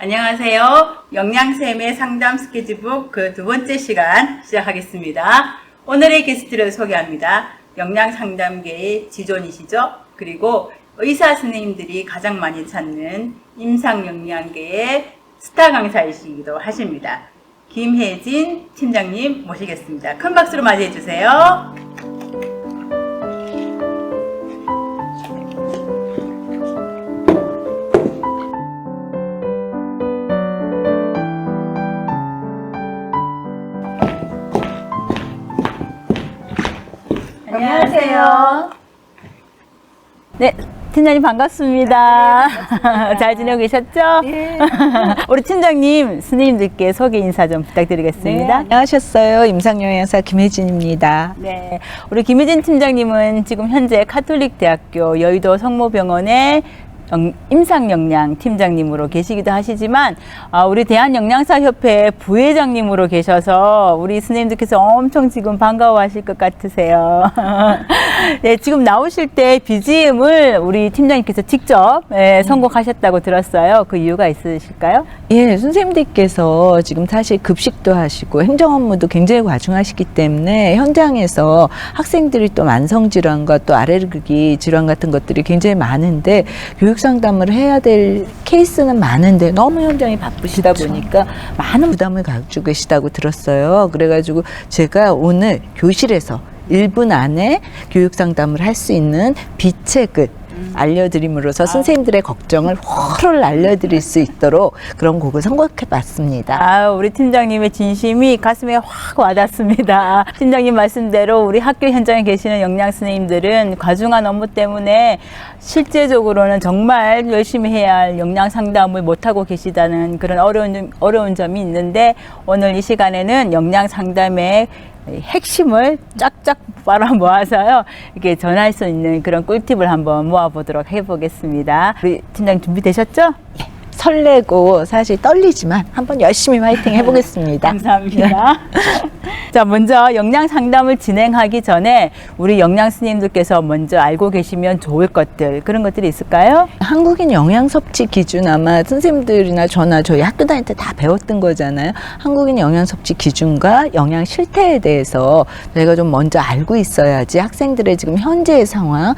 안녕하세요. 영양쌤의 상담 스케치북 그 두 번째 시간 시작하겠습니다. 오늘의 게스트를 소개합니다. 영양상담계의 지존이시죠. 그리고 의사 선생님들이 가장 많이 찾는 임상영양계의 스타 강사이시기도 하십니다. 김혜진 팀장님 모시겠습니다. 큰 박수로 맞이해 주세요. 안녕하세요. 네, 팀장님 반갑습니다. 잘 지내고 계셨죠? 네. 우리 팀장님, 스님들께 소개 인사 좀 부탁드리겠습니다. 안녕하셨어요. 임상영양사 김혜진입니다. 네, 우리 김혜진 팀장님은 지금 현재 카톨릭대학교 여의도 성모병원의 임상영양 팀장님으로 계시기도 하시지만 우리 대한영양사협회 부회장님으로 계셔서 우리 스님들께서 엄청 지금 반가워하실 것 같으세요. 네, 지금 나오실 때 BGM을 우리 팀장님께서 직접 선곡하셨다고 들었어요. 그 이유가 있으실까요? 예, 선생님들께서 지금 사실 급식도 하시고 행정 업무도 굉장히 과중하시기 때문에 현장에서 학생들이 또 만성질환과 또 알레르기 질환 같은 것들이 굉장히 많은데 교육 상담을 해야 될 케이스는 많은데 너무 현장이 바쁘시다 보니까 많은 부담을 가지고 계시다고 들었어요. 그래가지고 제가 오늘 교실에서 1분 안에 교육 상담을 할 수 있는 비책을 알려드림으로써 선생님들의 걱정을 훨훨 알려드릴 수 있도록 그런 곡을 선곡해 봤습니다. 우리 팀장님의 진심이 가슴에 확 와닿습니다. 팀장님 말씀대로 우리 학교 현장에 계시는 영양 선생님들은 과중한 업무 때문에 실제적으로는 정말 열심히 해야 할 영양 상담을 못하고 계시다는 그런 어려운 점이 있는데 오늘 이 시간에는 영양 상담의 핵심을 쫙쫙 빨아 모아서요 이렇게 전할 수 있는 그런 꿀팁을 한번 모아보도록 해보겠습니다. 우리 팀장님 준비되셨죠? 네. 설레고 사실 떨리지만 한번 열심히 화이팅 해보겠습니다. 감사합니다. 자, 먼저 영양 상담을 진행하기 전에 우리 영양 스님들께서 먼저 알고 계시면 좋을 것들, 그런 것들이 있을까요? 한국인 영양 섭취 기준 아마 선생님들이나 저나 저희 학교 다닐 때 다 배웠던 거잖아요. 한국인 영양 섭취 기준과 영양 실태에 대해서 저희가 좀 먼저 알고 있어야지 학생들의 지금 현재의 상황,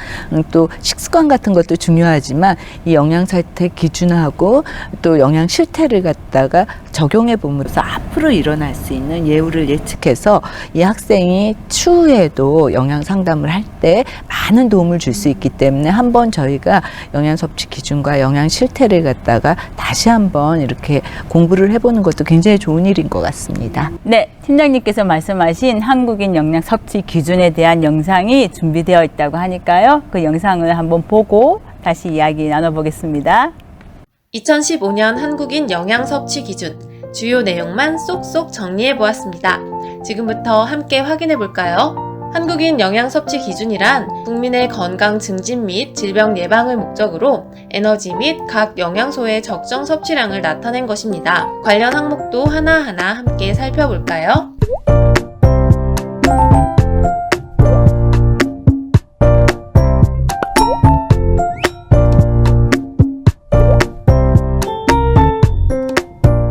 또 식습관 같은 것도 중요하지만 이 영양 실태 기준하고 또 영양 실태를 갖다가 적용해 보면서 앞으로 일어날 수 있는 예후를 예측해서 이 학생이 추후에도 영양 상담을 할 때 많은 도움을 줄 수 있기 때문에 한번 저희가 영양 섭취 기준과 영양 실태를 갖다가 다시 한번 이렇게 공부를 해보는 것도 굉장히 좋은 일인 것 같습니다. 네, 팀장님께서 말씀하신 한국인 영양 섭취 기준에 대한 영상이 준비되어 있다고 하니까요. 그 영상을 한번 보고 다시 이야기 나눠보겠습니다. 2015년 한국인 영양 섭취 기준 주요 내용만 쏙쏙 정리해 보았습니다. 지금부터 함께 확인해 볼까요? 한국인 영양 섭취 기준이란 국민의 건강 증진 및 질병 예방을 목적으로 에너지 및 각 영양소의 적정 섭취량을 나타낸 것입니다. 관련 항목도 하나하나 함께 살펴볼까요?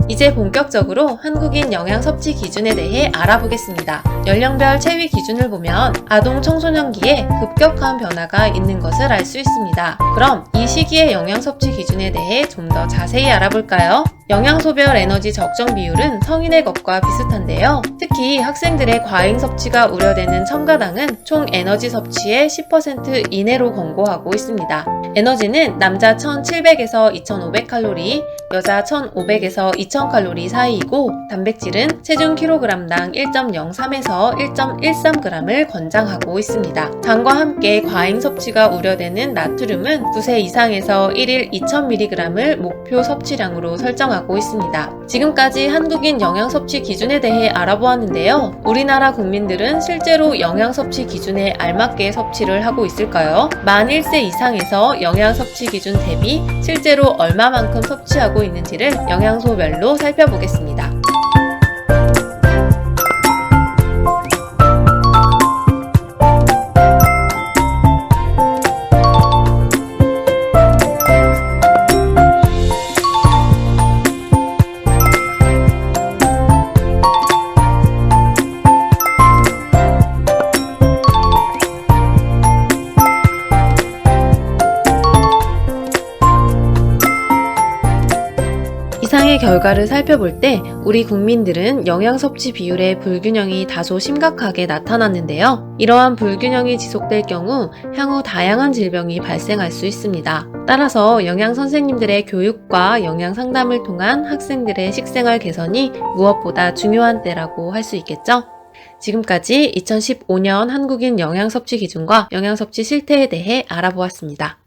이제 본격적으로 한국인 영양 섭취 기준에 대해 알아보겠습니다. 연령별 체위 기준을 보면 아동 청소년기에 급격한 변화가 있는 것을 알 수 있습니다. 그럼 이 시기의 영양 섭취 기준에 대해 좀 더 자세히 알아볼까요? 영양소별 에너지 적정 비율은 성인의 것과 비슷한데요. 특히 학생들의 과잉 섭취가 우려되는 첨가당은 총 에너지 섭취의 10% 이내로 권고하고 있습니다. 에너지는 남자 1700에서 2500칼로리, 여자 1500에서 2000칼로리 사이이고 단백질은 체중 킬로그램당 1.03에서 1.13g을 권장하고 있습니다. 당과 함께 과잉 섭취가 우려되는 나트륨은 두세 이상에서 1일 2000mg을 목표 섭취량으로 설정하고 있습니다. 지금까지 한국인 영양 섭취 기준에 대해 알아보았는데요. 우리나라 국민들은 실제로 영양 섭취 기준에 알맞게 섭취를 하고 있을까요? 만 1세 이상에서 영양 섭취 기준 대비 실제로 얼마만큼 섭취하고 있는지를 영양소별로 살펴보겠습니다. 결과를 살펴볼 때 우리 국민들은 영양 섭취 비율의 불균형이 다소 심각하게 나타났는데요. 이러한 불균형이 지속될 경우 향후 다양한 질병이 발생할 수 있습니다. 따라서 영양 선생님들의 교육과 영양 상담을 통한 학생들의 식생활 개선이 무엇보다 중요한 때라고 할 수 있겠죠? 지금까지 2015년 한국인 영양 섭취 기준과 영양 섭취 실태에 대해 알아보았습니다.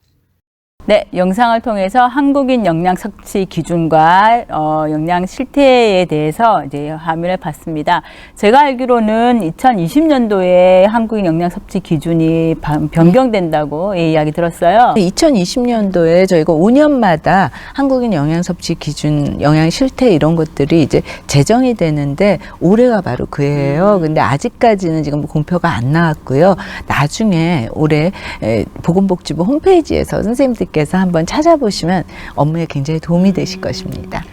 네, 영상을 통해서 한국인 영양 섭취 기준과 영양 실태에 대해서 이제 화면을 봤습니다. 제가 알기로는 2020년도에 한국인 영양 섭취 기준이 변경된다고 이야기 들었어요. 2020년도에 저희가 5년마다 한국인 영양 섭취 기준, 영양 실태 이런 것들이 이제 제정이 되는데 올해가 바로 그해예요. 근데 아직까지는 지금 공표가 안 나왔고요. 나중에 올해 보건복지부 홈페이지에서 선생님들께서 한번 찾아보시면 업무에 굉장히 도움이 되실 것입니다.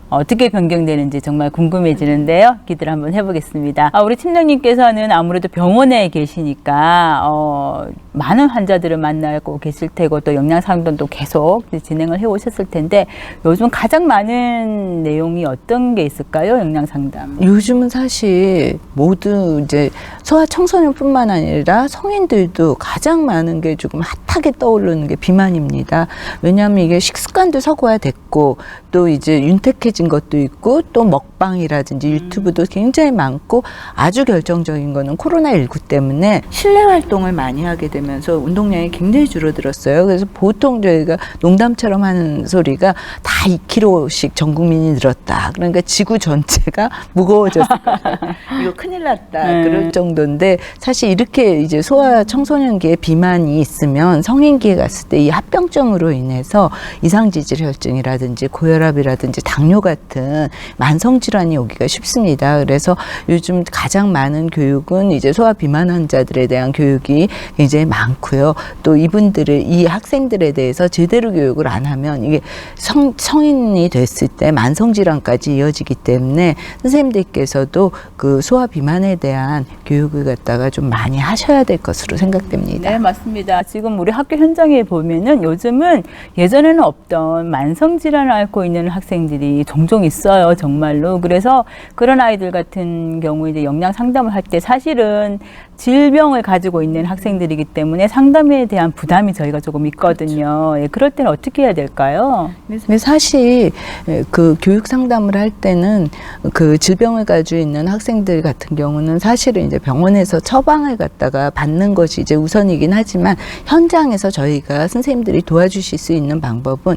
어떻게 변경되는지 정말 궁금해지는데요. 기대를 한번 해보겠습니다. 우리 팀장님께서는 아무래도 병원에 계시니까 많은 환자들을 만나고 계실 테고 또 영양 상담도 계속 진행을 해오셨을 텐데 요즘 가장 많은 내용이 어떤 게 있을까요? 영양 상담. 요즘은 사실 모두 이제 소아 청소년뿐만 아니라 성인들도 가장 많은 게 조금 핫하게 떠오르는 게 비만입니다. 왜냐하면 이게 식습관도 서구화됐고 또 이제 윤택해진 것도 있고 또 먹방이라든지 유튜브도 굉장히 많고 아주 결정적인 거는 코로나19 때문에 실내 활동을 많이 하게 되면서 운동량이 굉장히 줄어들었어요. 그래서 보통 저희가 농담처럼 하는 소리가 다 2kg씩 전 국민이 늘었다. 그러니까 지구 전체가 무거워졌을 거다. 이거 큰일 났다. 그럴 정도인데 사실 이렇게 이제 소아 청소년기에 비만이 있으면 성인기에 갔을 때 이 합병증으로 인해서 이상지질혈증이라든지 고혈압이라든지 당뇨 같은 만성질환이 오기가 쉽습니다. 그래서 요즘 가장 많은 교육은 이제 소아 비만 환자들에 대한 교육이 굉장히 많고요. 또 이분들을, 이 학생들에 대해서 제대로 교육을 안 하면 이게 성인이 됐을 때 만성질환까지 이어지기 때문에 선생님들께서도 그 소아 비만에 대한 교육을 갖다가 좀 많이 하셔야 될 것으로 생각됩니다. 네, 맞습니다. 지금 우리 학교 현장에 보면은 요즘은 예전에는 없던 만성질환을 앓고 있는 학생들이 종종 있어요, 정말로. 그래서 그런 아이들 같은 경우 이제 영양 상담을 할 때 사실은 질병을 가지고 있는 학생들이기 때문에 상담에 대한 부담이 저희가 조금 있거든요. 예, 그럴 때는 어떻게 해야 될까요? 근데 사실 그 교육 상담을 할 때는 그 질병을 가지고 있는 학생들 같은 경우는 사실은 이제 병원에서 처방을 갖다가 받는 것이 이제 우선이긴 하지만 현장에서 저희가 선생님들이 도와주실 수 있는 방법은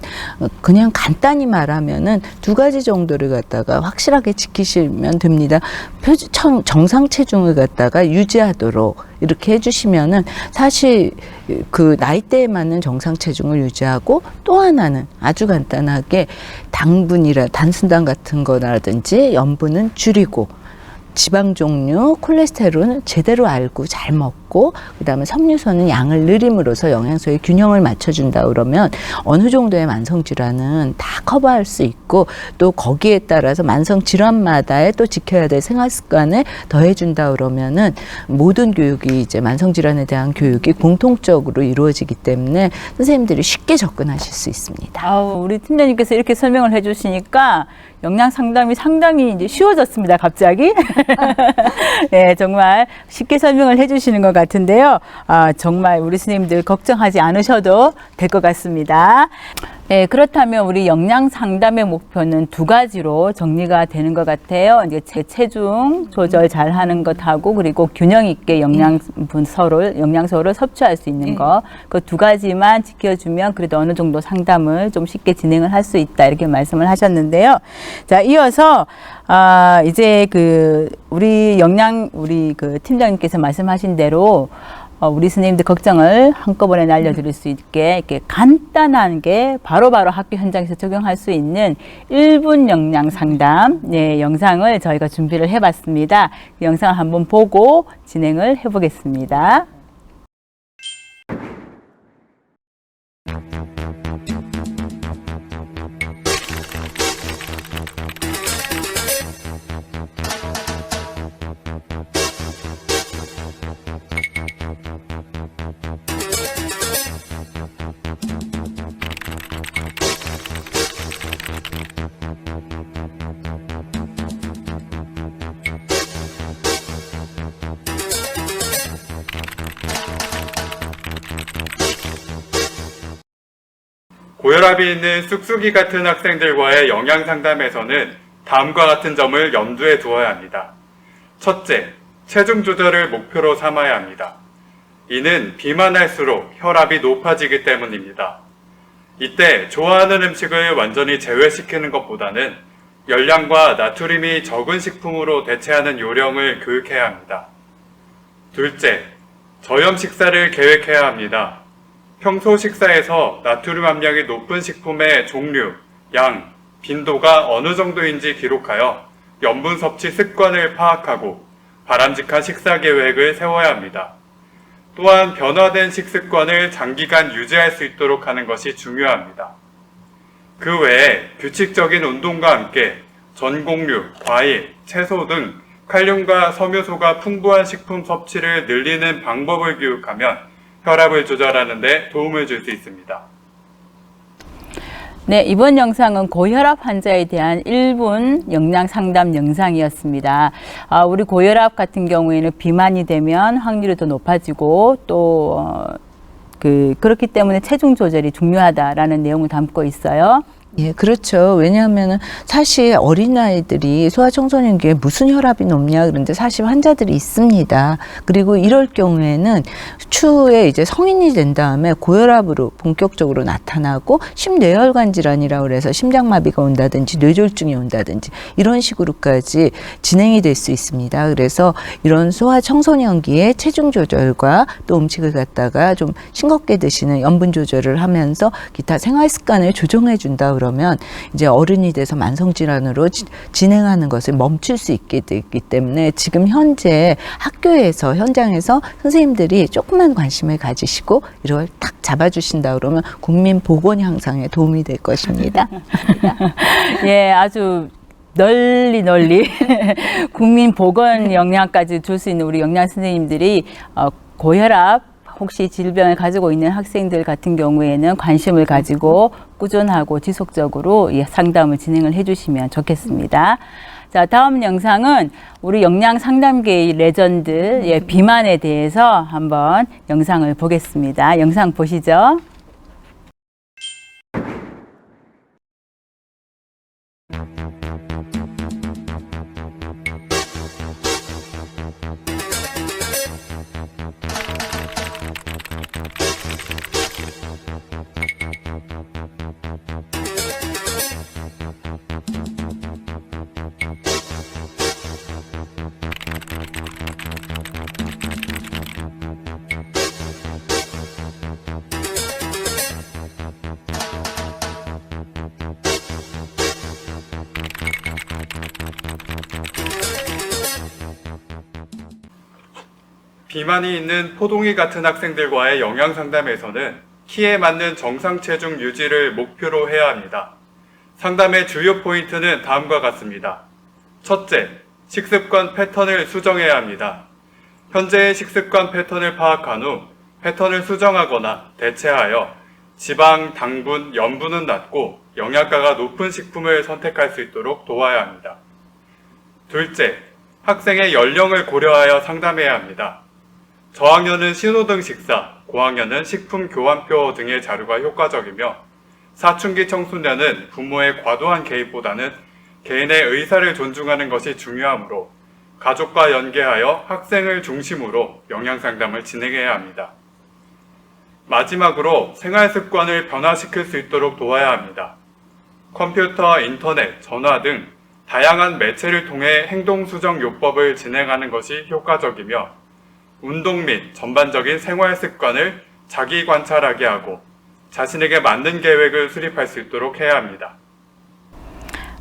그냥 간단히 말하면은 2가지 정도를 갖다가 확실하게 지키시면 됩니다. 정상 체중을 갖다가 유지하도록 이렇게 해주시면은 사실 그 나이대에 맞는 정상 체중을 유지하고 또 하나는 아주 간단하게 단순당 같은 거라든지 염분은 줄이고 지방 종류, 콜레스테롤은 제대로 알고 잘 먹고 그다음에 섬유소는 양을 늘림으로써 영양소의 균형을 맞춰준다 그러면 어느 정도의 만성질환은 다 커버할 수 있고 또 거기에 따라서 만성질환마다의 또 지켜야 될 생활습관을 더해준다 그러면은 모든 교육이 이제 만성질환에 대한 교육이 공통적으로 이루어지기 때문에 선생님들이 쉽게 접근하실 수 있습니다. 우리 팀장님께서 이렇게 설명을 해주시니까 영양 상담이 상당히 이제 쉬워졌습니다, 갑자기. 네, 정말 쉽게 설명을 해주시는 것 같은데요. 정말 우리 선생님들 걱정하지 않으셔도 될 것 같습니다. 네, 그렇다면 우리 영양 상담의 목표는 2가지로 정리가 되는 것 같아요. 이제 체중 조절 잘 하는 것하고 그리고 균형 있게 영양소를 섭취할 수 있는 것. 그 2가지만 지켜주면 그래도 어느 정도 상담을 좀 쉽게 진행을 할 수 있다. 이렇게 말씀을 하셨는데요. 자, 이어서 이제 우리 그 팀장님께서 말씀하신 대로 우리 선생님들 걱정을 한꺼번에 날려드릴 수 있게 이렇게 간단하게 바로바로 학교 현장에서 적용할 수 있는 1분 영양 상담 영상을 저희가 준비를 해봤습니다. 그 영상을 한번 보고 진행을 해보겠습니다. 고혈압이 있는 쑥쑥이 같은 학생들과의 영양 상담에서는 다음과 같은 점을 염두에 두어야 합니다. 첫째, 체중 조절을 목표로 삼아야 합니다. 이는 비만할수록 혈압이 높아지기 때문입니다. 이때 좋아하는 음식을 완전히 제외시키는 것보다는 열량과 나트륨이 적은 식품으로 대체하는 요령을 교육해야 합니다. 둘째, 저염 식사를 계획해야 합니다. 평소 식사에서 나트륨 함량이 높은 식품의 종류, 양, 빈도가 어느 정도인지 기록하여 염분 섭취 습관을 파악하고 바람직한 식사 계획을 세워야 합니다. 또한 변화된 식습관을 장기간 유지할 수 있도록 하는 것이 중요합니다. 그 외에 규칙적인 운동과 함께 전곡류, 과일, 채소 등 칼륨과 섬유소가 풍부한 식품 섭취를 늘리는 방법을 교육하면 혈압을 조절하는 데 도움을 줄 수 있습니다. 네, 이번 영상은 고혈압 환자에 대한 1분 영양 상담 영상이었습니다. 우리 고혈압 같은 경우에는 비만이 되면 확률이 더 높아지고 또 그렇기 때문에 체중 조절이 중요하다라는 내용을 담고 있어요. 예, 그렇죠. 왜냐하면은 사실 어린아이들이 소아청소년기에 무슨 혈압이 높냐 그런데 사실 환자들이 있습니다. 그리고 이럴 경우에는 추후에 이제 성인이 된 다음에 고혈압으로 본격적으로 나타나고 심뇌혈관 질환이라고 그래서 심장마비가 온다든지 뇌졸중이 온다든지 이런 식으로까지 진행이 될 수 있습니다. 그래서 이런 소아청소년기에 체중 조절과 또 음식을 갖다가 좀 싱겁게 드시는 염분 조절을 하면서 기타 생활 습관을 조정해 준다 그러면 이제 어른이 돼서 만성질환으로 진행하는 것을 멈출 수 있게 되기 때문에 지금 현재 학교에서 현장에서 선생님들이 조금만 관심을 가지시고 이걸 딱 잡아주신다 그러면 국민 보건 향상에 도움이 될 것입니다. 예, 아주 널리 국민 보건 영양까지 줄 수 있는 우리 영양 선생님들이 고혈압 혹시 질병을 가지고 있는 학생들 같은 경우에는 관심을 가지고 꾸준하고 지속적으로 상담을 진행을 해주시면 좋겠습니다. 자, 다음 영상은 우리 영양 상담계의 레전드 비만에 대해서 한번 영상을 보겠습니다. 영상 보시죠. 비만이 있는 포동이 같은 학생들과의 영양 상담에서는 키에 맞는 정상 체중 유지를 목표로 해야 합니다. 상담의 주요 포인트는 다음과 같습니다. 첫째, 식습관 패턴을 수정해야 합니다. 현재의 식습관 패턴을 파악한 후 패턴을 수정하거나 대체하여 지방, 당분, 염분은 낮고 영양가가 높은 식품을 선택할 수 있도록 도와야 합니다. 둘째, 학생의 연령을 고려하여 상담해야 합니다. 저학년은 신호등 식사, 고학년은 식품 교환표 등의 자료가 효과적이며 사춘기 청소년은 부모의 과도한 개입보다는 개인의 의사를 존중하는 것이 중요하므로 가족과 연계하여 학생을 중심으로 영양상담을 진행해야 합니다. 마지막으로 생활습관을 변화시킬 수 있도록 도와야 합니다. 컴퓨터, 인터넷, 전화 등 다양한 매체를 통해 행동수정 요법을 진행하는 것이 효과적이며 운동 및 전반적인 생활 습관을 자기 관찰하게 하고 자신에게 맞는 계획을 수립할 수 있도록 해야 합니다.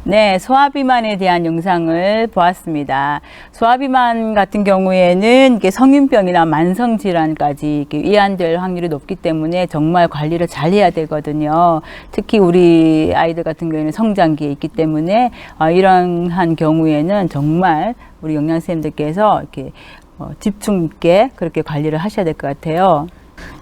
네, 소아비만에 대한 영상을 보았습니다. 소아비만 같은 경우에는 이게 성인병이나 만성질환까지 이완될 확률이 높기 때문에 정말 관리를 잘 해야 되거든요. 특히 우리 아이들 같은 경우에는 성장기에 있기 때문에 이러한 경우에는 정말 우리 영양선생님들께서 이렇게 집중 있게 그렇게 관리를 하셔야 될 것 같아요.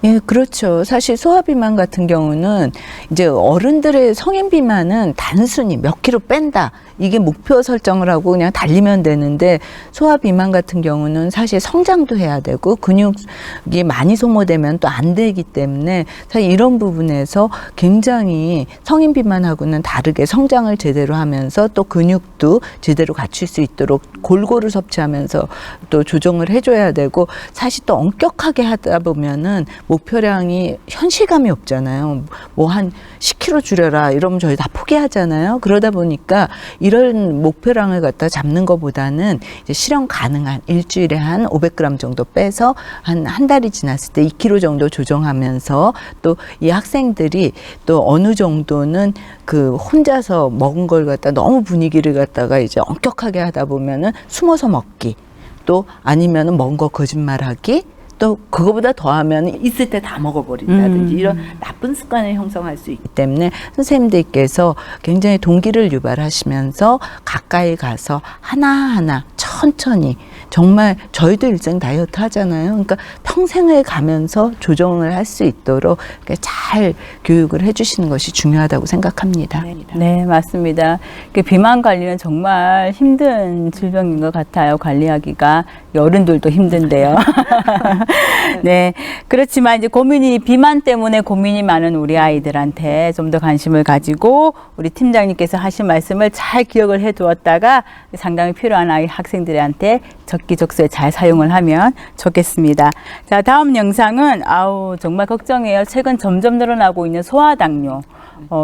예, 그렇죠. 사실 소아비만 같은 경우는 이제 어른들의 성인 비만은 단순히 몇 킬로 뺀다. 이게 목표 설정을 하고 그냥 달리면 되는데 소아비만 같은 경우는 사실 성장도 해야 되고 근육이 많이 소모되면 또 안 되기 때문에 사실 이런 부분에서 굉장히 성인 비만하고는 다르게 성장을 제대로 하면서 또 근육도 제대로 갖출 수 있도록 골고루 섭취하면서 또 조정을 해줘야 되고 사실 또 엄격하게 하다 보면은 목표량이 현실감이 없잖아요. 뭐 한 10kg 줄여라 이러면 저희 다 포기하잖아요. 그러다 보니까 이런 목표량을 갖다 잡는 것보다는 이제 실현 가능한 일주일에 한 500g 정도 빼서 한 달이 지났을 때 2kg 정도 조정하면서 또 이 학생들이 또 어느 정도는 그 혼자서 먹은 걸 갖다 너무 분위기를 갖다가 이제 엄격하게 하다 보면은 숨어서 먹기 또 아니면은 먹은 거 거짓말하기 또 그거보다 더하면 있을 때 다 먹어버린다든지 이런 나쁜 습관을 형성할 수 있기 때문에 선생님들께서 굉장히 동기를 유발하시면서 가까이 가서 하나하나 천천히 정말 저희도 일생 다이어트 하잖아요. 그러니까 평생을 가면서 조정을 할 수 있도록 잘 교육을 해주시는 것이 중요하다고 생각합니다. 네, 맞습니다. 비만 관리는 정말 힘든 질병인 것 같아요. 관리하기가 어른들도 힘든데요. 네, 그렇지만 이제 비만 때문에 고민이 많은 우리 아이들한테 좀 더 관심을 가지고 우리 팀장님께서 하신 말씀을 잘 기억을 해두었다가 상담이 필요한 학생들한테 적기적소에 잘 사용을 하면 좋겠습니다. 자, 다음 영상은 정말 걱정해요. 최근 점점 늘어나고 있는 소아당뇨.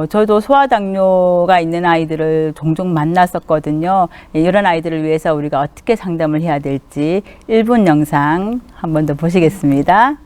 저도 소아당뇨가 있는 아이들을 종종 만났었거든요. 이런 아이들을 위해서 우리가 어떻게 상담을 해야 될지 1분 영상 한 번 더 보시겠습니다.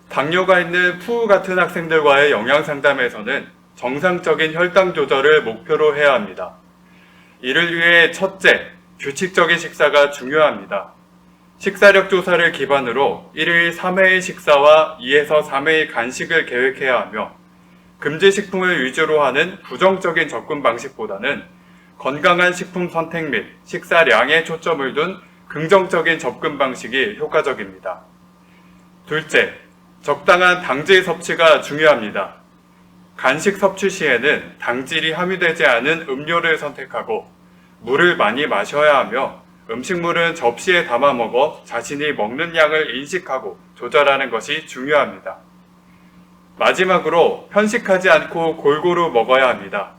당뇨가 있는 푸우 같은 학생들과의 영양 상담에서는 정상적인 혈당 조절을 목표로 해야 합니다. 이를 위해 첫째, 규칙적인 식사가 중요합니다. 식사력 조사를 기반으로 1일 3회의 식사와 2에서 3회의 간식을 계획해야 하며 금지 식품을 위주로 하는 부정적인 접근 방식보다는 건강한 식품 선택 및 식사량에 초점을 둔 긍정적인 접근 방식이 효과적입니다. 둘째, 적당한 당질 섭취가 중요합니다. 간식 섭취 시에는 당질이 함유되지 않은 음료를 선택하고 물을 많이 마셔야 하며 음식물은 접시에 담아 먹어 자신이 먹는 양을 인식하고 조절하는 것이 중요합니다. 마지막으로 편식하지 않고 골고루 먹어야 합니다.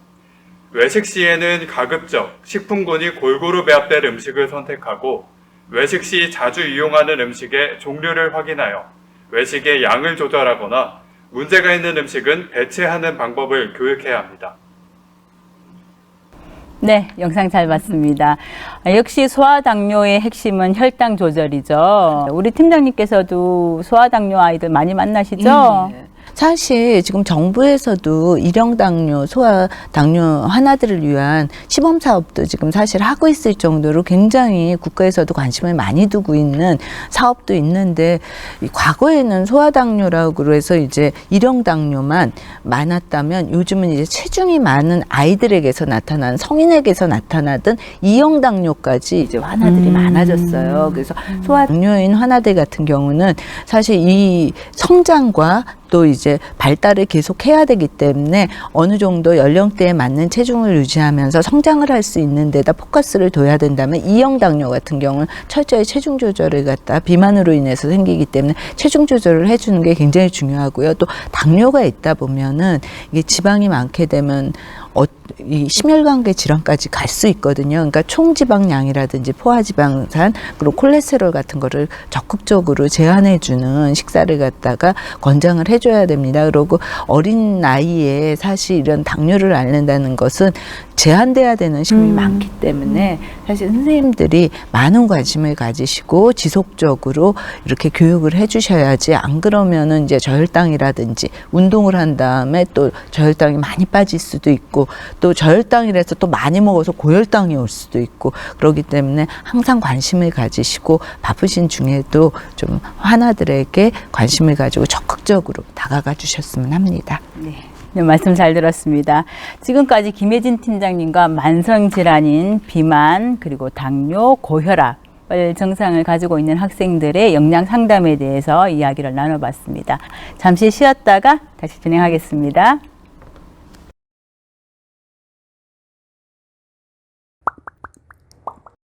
외식 시에는 가급적 식품군이 골고루 배합될 음식을 선택하고 외식 시 자주 이용하는 음식의 종류를 확인하여 외식의 양을 조절하거나 문제가 있는 음식은 배체하는 방법을 교육해야 합니다. 네, 영상 잘 봤습니다. 역시 소아당뇨의 핵심은 혈당 조절이죠. 우리 팀장님께서도 소아당뇨 아이들 많이 만나시죠? 사실 지금 정부에서도 일형당뇨, 소아당뇨 하나들을 위한 시범 사업도 지금 사실 하고 있을 정도로 굉장히 국가에서도 관심을 많이 두고 있는 사업도 있는데 과거에는 소아당뇨라고 해서 이제 일형당뇨만 많았다면 요즘은 이제 체중이 많은 아이들에게서 나타난 성인에게서 나타나던 이형당뇨까지 이제 환아들이 많아졌어요. 그래서 소아당뇨인 환아들 같은 경우는 사실 이 성장과 또 이제 발달을 계속 해야 되기 때문에 어느 정도 연령대에 맞는 체중을 유지하면서 성장을 할 수 있는 데다 포커스를 둬야 된다면 이형 당뇨 같은 경우는 철저히 체중 조절을 갖다 비만으로 인해서 생기기 때문에 체중 조절을 해주는 게 굉장히 중요하고요. 또 당뇨가 있다 보면은 이게 지방이 많게 되면 이 심혈관계 질환까지 갈 수 있거든요. 그러니까 총지방량이라든지 포화지방산 그리고 콜레스테롤 같은 거를 적극적으로 제한해주는 식사를 갖다가 권장을 해줘야 됩니다. 그리고 어린 나이에 사실 이런 당뇨를 앓는다는 것은 제한돼야 되는 식품이 많기 때문에 사실 선생님들이 많은 관심을 가지시고 지속적으로 이렇게 교육을 해주셔야지, 안 그러면은 이제 저혈당이라든지 운동을 한 다음에 또 저혈당이 많이 빠질 수도 있고, 또 저혈당이라서 또 많이 먹어서 고혈당이 올 수도 있고, 그렇기 때문에 항상 관심을 가지시고 바쁘신 중에도 좀 환아들에게 관심을 가지고 적극적으로 다가가 주셨으면 합니다. 네, 말씀 잘 들었습니다. 지금까지 김혜진 팀장님과 만성질환인 비만, 그리고 당뇨, 고혈압을 증상을 가지고 있는 학생들의 영양 상담에 대해서 이야기를 나눠봤습니다. 잠시 쉬었다가 다시 진행하겠습니다.